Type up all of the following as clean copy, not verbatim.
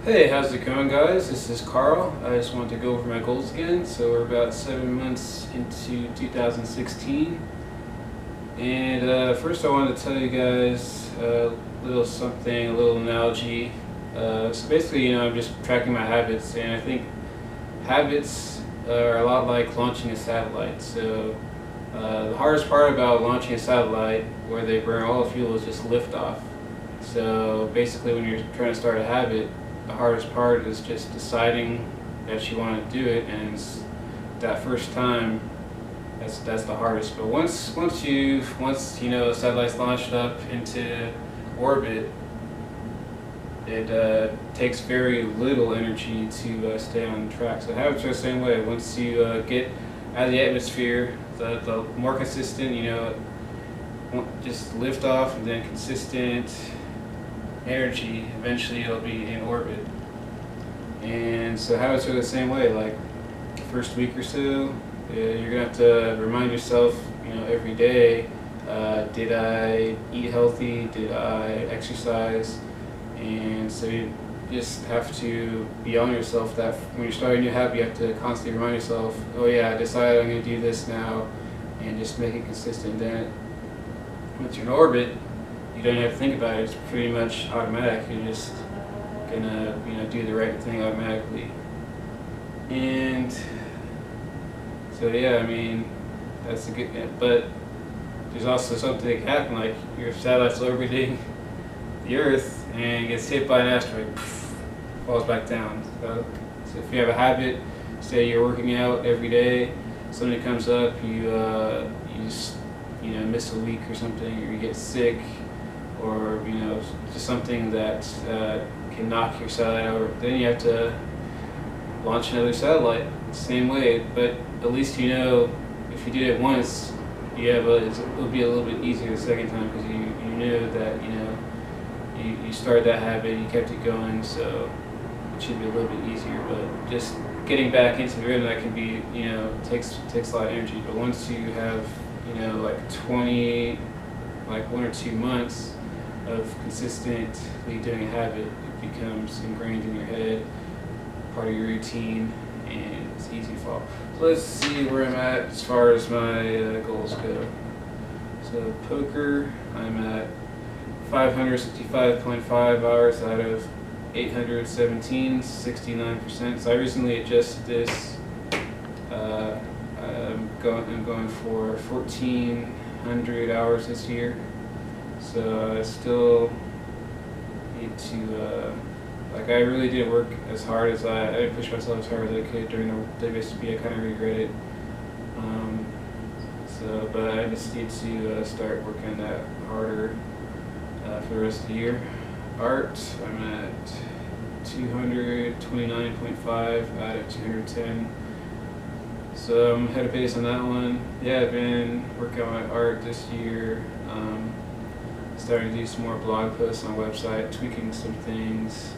Hey, how's it going, guys? This is Carl. I just wanted to go over my goals again. So we're about 7 months into 2016, and first I wanted to tell you guys a little something, a little analogy. So basically, I'm just tracking my habits, and I think habits are a lot like launching a satellite. So the hardest part about launching a satellite, where they burn all the fuel, is just liftoff. So basically, when you're trying to start a habit, the hardest part is just deciding that you want to do it, and that first time, that's the hardest. But once a satellite's launched up into orbit, it takes very little energy to stay on track. So habits are the same way. Once you get out of the atmosphere, the more consistent, just lift off and then consistent energy, eventually it'll be in orbit. And so habits are the same way. Like the first week or so, you're gonna have to remind yourself, every day, did I eat healthy? Did I exercise? And so you just have to be on yourself that when you're starting a new habit, you have to constantly remind yourself, oh yeah, I decided I'm gonna do this now, and just make it consistent. Then once you're in orbit, you don't have to think about it. It's pretty much automatic. You're just gonna, do the right thing automatically. And so yeah, that's a good. But there's also something that can happen, like your satellite's orbiting the Earth and gets hit by an asteroid, falls back down. So if you have a habit, say you're working out every day, something comes up, you miss a week or something, or you get sick, or just something that can knock your satellite over, then you have to launch another satellite. Same way, but at least if you did it once, it'll be a little bit easier the second time, because you knew that you started that habit, you kept it going, so it should be a little bit easier. But just getting back into the rhythm, that can be takes a lot of energy. But once you have like 1 or 2 months of consistently doing a habit, it becomes ingrained in your head, part of your routine, and it's easy to follow. So let's see where I'm at as far as my goals go. So poker, I'm at 565.5 hours out of 817, 69%. So I recently adjusted this. I'm going for 1,400 hours this year. So I still need to, I really didn't work as hard as I didn't push myself as hard as I could during the WSOP. I kind of regret it. But I just need to start working that harder for the rest of the year. Art, I'm at 229.5 out of 210. So I'm ahead of pace on that one. Yeah, I've been working on my art this year. Starting to do some more blog posts on the website, tweaking some things,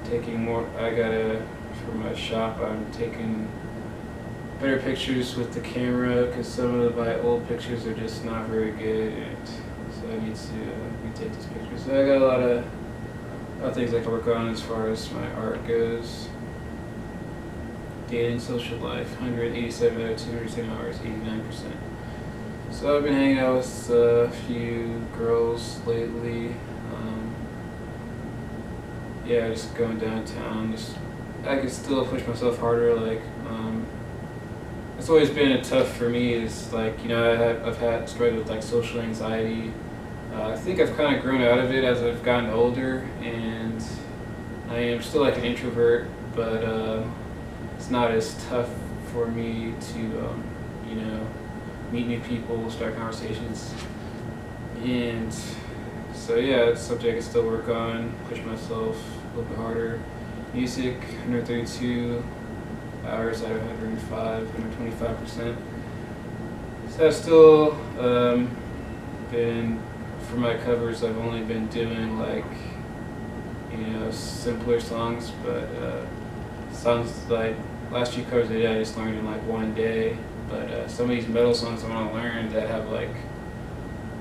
taking more. For my shop, I'm taking better pictures with the camera, because some of my old pictures are just not very good, and so I need to retake these pictures. So I got a lot of things I can work on as far as my art goes. Dating, social life, 187 out of 210 hours, 89%. So I've been hanging out with a few girls lately. Just going downtown. I can still push myself harder. It's always been tough for me. Is I've had struggled with social anxiety. I think I've kind of grown out of it as I've gotten older, and I am still an introvert, but it's not as tough for me to meet new people, start conversations, and so yeah, it's something I can still work on, push myself a little bit harder. Music, 132 hours out of 105, 125%. So I've still been, for my covers, I've only been doing simpler songs, but songs like last few covers I did, I just learned in one day. But some of these metal songs I want to learn that have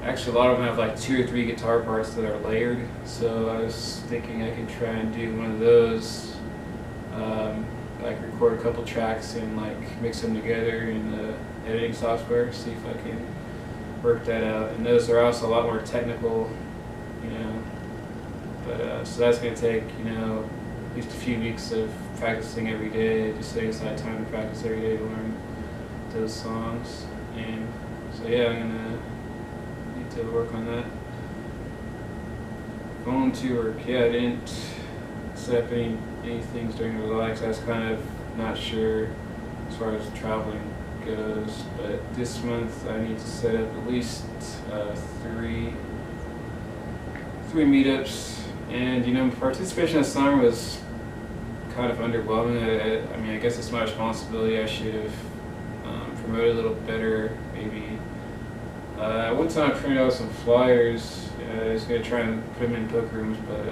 Actually, a lot of them have like 2 or 3 guitar parts that are layered. So I was thinking I could try and do one of those, like record a couple tracks and like mix them together in the editing software. See if I can work that out. And those are also a lot more technical, you know. But so that's gonna take, you know, at least a few weeks of practicing every day. Just setting aside time to practice every day to learn those songs. And so yeah, I'm gonna need to work on that. Volunteer work, yeah, I didn't set up any things during the relax. I was kind of not sure as far as traveling goes, but this month I need to set up at least three meetups. And you know, participation this summer was kind of underwhelming. I mean, I guess it's my responsibility. I should have promoted a little better, maybe. One time I printed out some flyers. I was going to try and put them in book rooms, but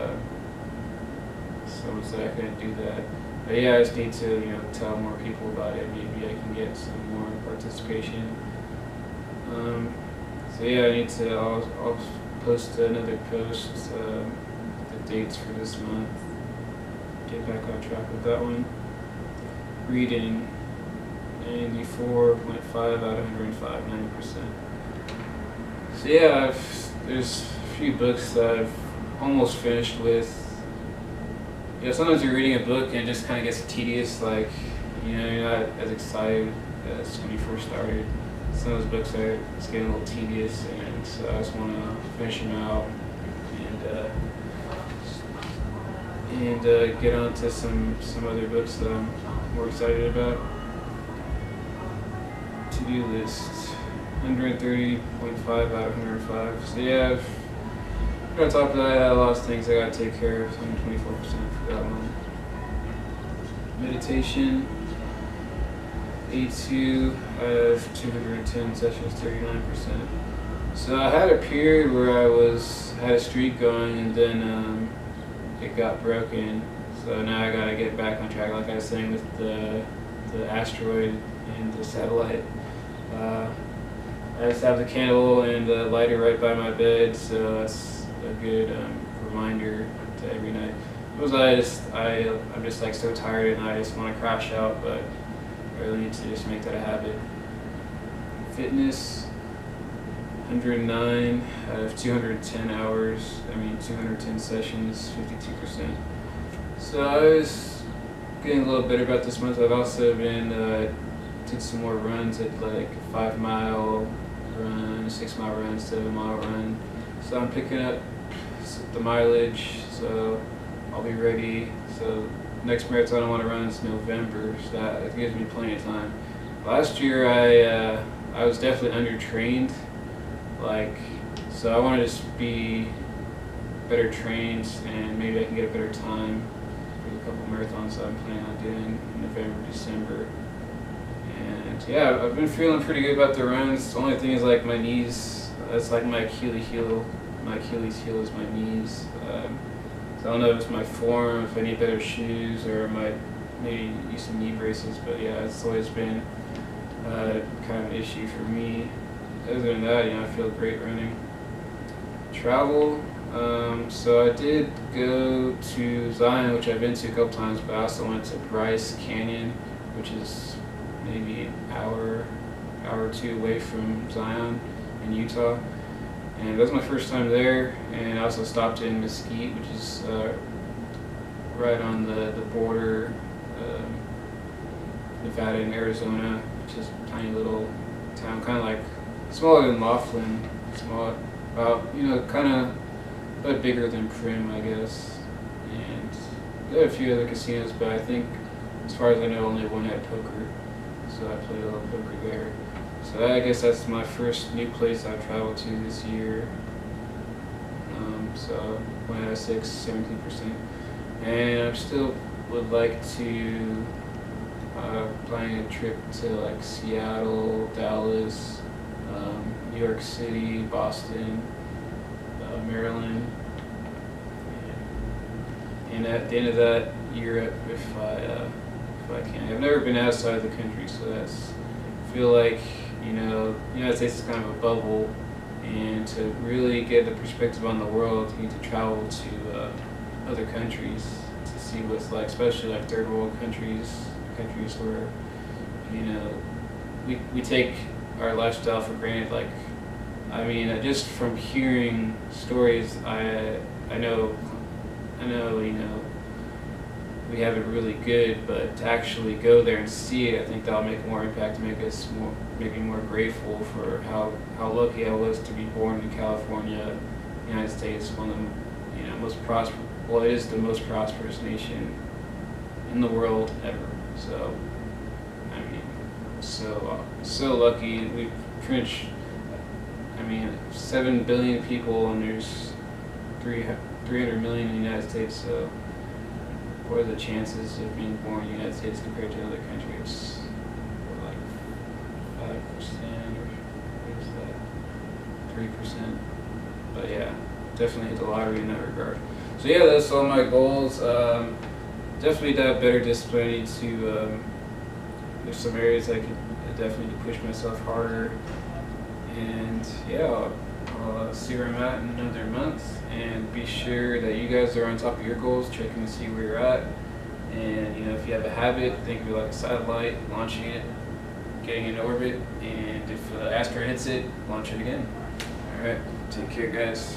someone said I couldn't do that. But yeah, I just need to, you know, tell more people about it. Maybe I can get some more participation. So yeah, I need to. I'll post another post. The dates for this month. Get back on track with that one. Reading 94.5 out of 105, 90%. So yeah, there's a few books that I've almost finished with. You know, sometimes you're reading a book and it just kind of gets tedious, like, you know, you're not as excited as when you first started. Some of those books are just getting a little tedious, and so I just want to finish them out and get on to some other books that I'm more excited about. To-do list, 130.5 out of 105. So yeah, on top of that, I had a lot of things I gotta take care of, 124% for that one. Meditation, 82 out of 210 sessions, 39%. So I had a period where I had a streak going, and then it got broken. So now I gotta get back on track, like I was saying with the asteroid and the satellite. I just have the candle and the lighter right by my bed, so that's a good reminder to every night. Because I'm just like so tired and I just want to crash out, but I really need to just make that a habit. Fitness, 109 out of 210 hours. 210 sessions, 52%. So I was getting a little better about this month. I've also been did some more runs at like a 5-mile run, 6-mile run, 7-mile run. So I'm picking up the mileage, so I'll be ready. So next marathon I want to run is November, so that gives me plenty of time. Last year I was definitely undertrained, so I want to just be better trained, and maybe I can get a better time for the couple marathons that I'm planning on doing in November, December. And yeah, I've been feeling pretty good about the runs. The only thing is like my knees. That's like my Achilles heel. My Achilles heel is my knees. So I don't know if it's my form, if I need better shoes, or I might maybe use some knee braces. But yeah, it's always been kind of an issue for me. Other than that, I feel great running. Travel. So I did go to Zion, which I've been to a couple times, but I also went to Bryce Canyon, which is maybe an hour or two away from Zion in Utah. And that was my first time there, and I also stopped in Mesquite, which is right on the border, Nevada and Arizona, which is a tiny little town, kind of like smaller than Laughlin, small, about, kind of a bit bigger than Primm, I guess. And there are a few other casinos, but I think, as far as I know, only one had poker, so I played a little poker there. So I guess that's my first new place I've traveled to this year. So went at 17%. And I still would like to plan a trip to like Seattle, Dallas, New York City, Boston, Maryland. And at the end of that, Europe, if I can. I've never been outside of the country, so I feel like, United States is kind of a bubble, And to really get the perspective on the world, you need to travel to other countries to see what it's like, especially like third world countries, countries where, you know, we take our lifestyle for granted. Like, I mean, just from hearing stories, I know, you know, we have it really good, but to actually go there and see it, I think that'll make more impact, make me more grateful for how lucky I was to be born in California, United States, one of the, you know, most prosperous. Well, it is the most prosperous nation in the world ever. So, I mean, so lucky. We pretty much, I mean, 7 billion people, and there's 300 million in the United States. So, what are the chances of being born in the United States compared to another country? It's like 5% or what is that? 3%. But yeah, definitely hit the lottery in that regard. So yeah, that's all my goals. Definitely to have better discipline. I need to. There's some areas I could definitely push myself harder. And yeah, I'll see where I'm at in another month, and be sure that you guys are on top of your goals, checking to see where you're at. And you know, if you have a habit, think of it like a satellite, launching it, getting in orbit, and if Astra hits it, launch it again. All right, take care, guys.